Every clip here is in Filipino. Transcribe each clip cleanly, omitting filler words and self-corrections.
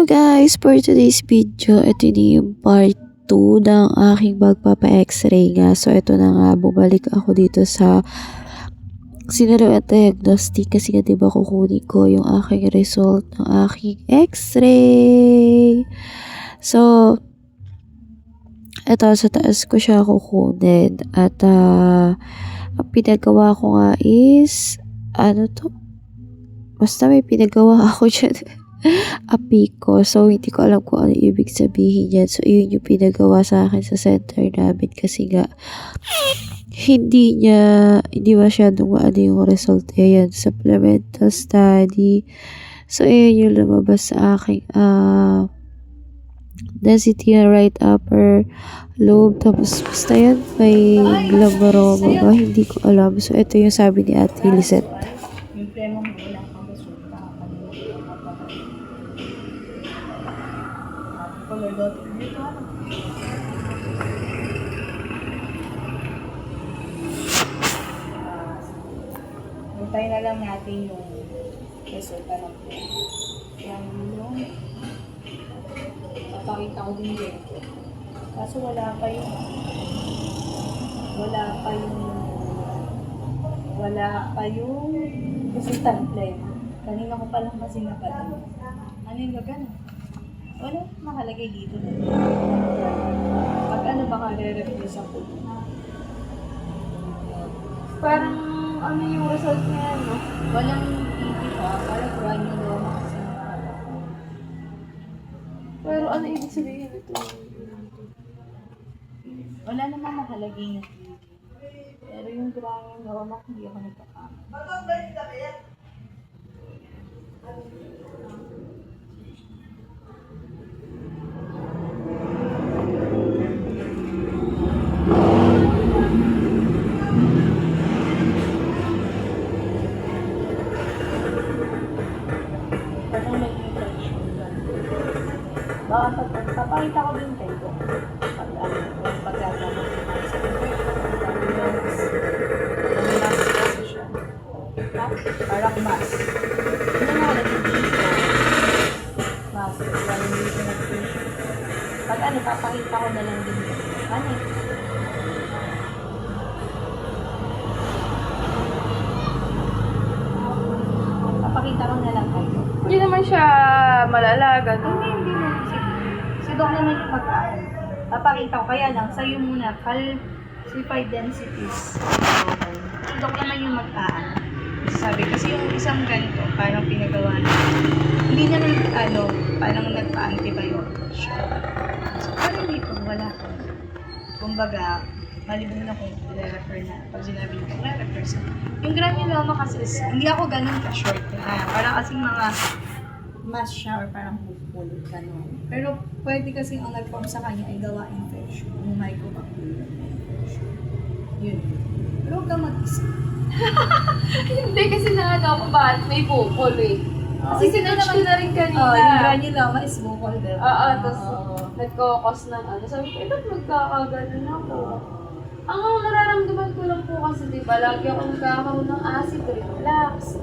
Hello guys! For today's video, ito na yung part 2 ng aking magpapa-x-ray nga. So ito na nga, bumalik ako dito sa Sinalo at Diagnostic kasi nga diba kukunin ko yung aking result ng aking x-ray. So, ito sa taas ko siya kukunin at ang pinagawa ko nga is basta may pinagawa ako dyan. Apiko. So, hindi ko alam kung ano ibig sabihin yan. So, yun yung pinagawa sa akin sa center namin kasi nga hindi masyadong maano yung result. Ayan, supplemental study. So, ayan yung lumabas sa aking density na right upper lobe. Tapos, basta yan, may glomeroma ba? Hindi ko alam. So, ito yung sabi ni Ate Lisette. Yung premo mo lang ang resulta. Color dot dito. Hintayin na lang natin yung resulta ng premo. Yan yung papakita ko din dito. Kaso wala pa yung resulta ng premo. Kanina ko pa lang kasi napadala. Ano yung gagana? Wala, nakalagay dito na. Pag ano baka re-refuse ako. Parang ano yung result niya, no? Walang hindi pa, parang granuloma kasi Pero ano ibig sabihin ito? wala namang nakalagay na TV. Pero yung granuloma, hindi ako nagkakama. Parang may infection ka. Baka papakita ko din kayo. Pagkakama ko sa mask kasi siya. Parang mask. Hindi na nakalagay dito. Mask. Parang dito nag-patient. Pag papakita ko na lang din dito. Ano papakita ko na lang kayo. Hindi naman siya malala, ganun. Hindi mo. Si Doc naman yung pagkaan. Papakita ko. Kaya lang, sa'yo muna, calcified densities. Si Doc naman yung magkaan. Sabi, kasi yung isang ganito, parang pinagawa na. Hindi naman, parang nagpa-antibiotic siya. So, parang dito, wala ko. Kumbaga, maliban na kung i-refer na. Pag sinabi ko, i-refer sa. Yung granuloma kasi, hindi ako ganun ka-short. Parang kasing mga mass siya or parang pupulot ganun. Pero pwede kasi ang nag-form sa kanya ay gawa infection. Yung mycobacterial infection. Yun. Pero huwag kang mag-isip. Hindi kasi na ako ba, may bukol eh. Kasi sinerch ko na rin kanina. Yung granuloma is vocal there. Tapos nagkakos ng ano. Sabi ko, ba't magkakaganon ako? Ang nararamdaman ko lang po kasi diba, lagi ako nagkakaroon ng acid reflux.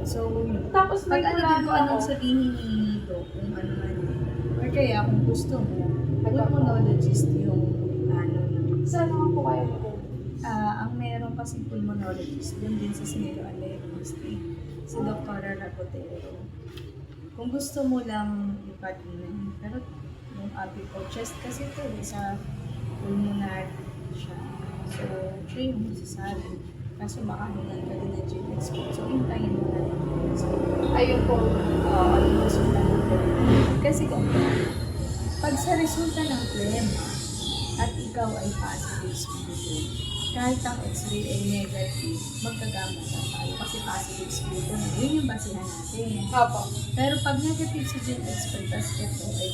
So, Tapos may pag kulano anong ako. sabihin ni Doc, kung ano man yun. Or kaya kung gusto mo, pulmonologist yung Saan naman po kayo po? ang meron kasi pulmonologist, dun din sa Sinalo at Diagnostic, si Dr. Rabotero. Kung gusto mo lang ipatingin, pero yung abi ko, chest kasi ito, sa pulmonary siya. So, siya yung masasabi. Kaso baka hingan ka din na gym expert. So, hintayin mo na rin. So, Ayun po. ano yung resulta ng phlegm. Kasi pag sa resulta ng phlegm at ikaw ay positive sputum, kahit ang x-ray ay negative, magkagamot na tayo kasi positive sputum. Yun yung basihan natin. Opo. Pero pag negative si gym expert, tas ito ay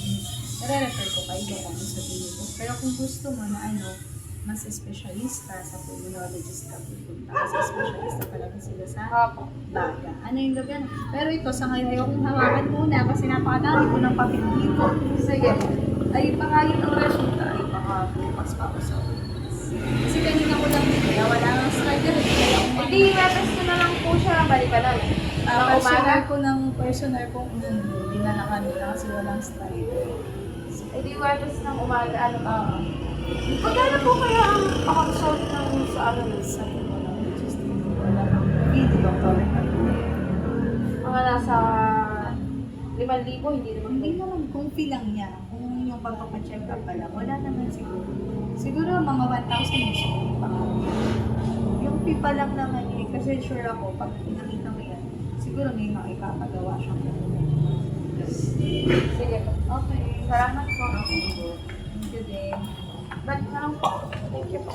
nare-refer ko kayo kung ano sabihin ko. Pero kung gusto mo na mas espesyalista sa pulmonologist ka pupunta. Kasi espesyalista talaga sila sa Opo. baga. Ano yung lugar? Pero ito, sa ngayon, ayokong hawakan muna kasi napakadami ko ng papel dito. Sige. Ay, baka yun ang resulta. Ay, baka bukas pa ako sa kasi kanina ko lang kaya wala nang slide rin. Hindi, retest ko na lang po siya. Balikan lang. Personal ko ng personal kong na lang kanina kasi walang style. Eh di Webes ng umaga, ano ba? Magkano po kaya ang pakakasol ng sa ano Sa wala video ko. mga nasa 5,000, hindi naman Hindi naman kung fee lang niya. Kung yung pagpapacheck up pa lang, wala naman siguro. Siguro mga 1,000 gusto ko pa. Yung fee pa lang naman eh. Kasi sure ako, pag pinakita mo yan, siguro may maipapagawa siya. Sige po. Okay. Salamat po. Okay. Thank you din. Balik na lang po. Thank you po.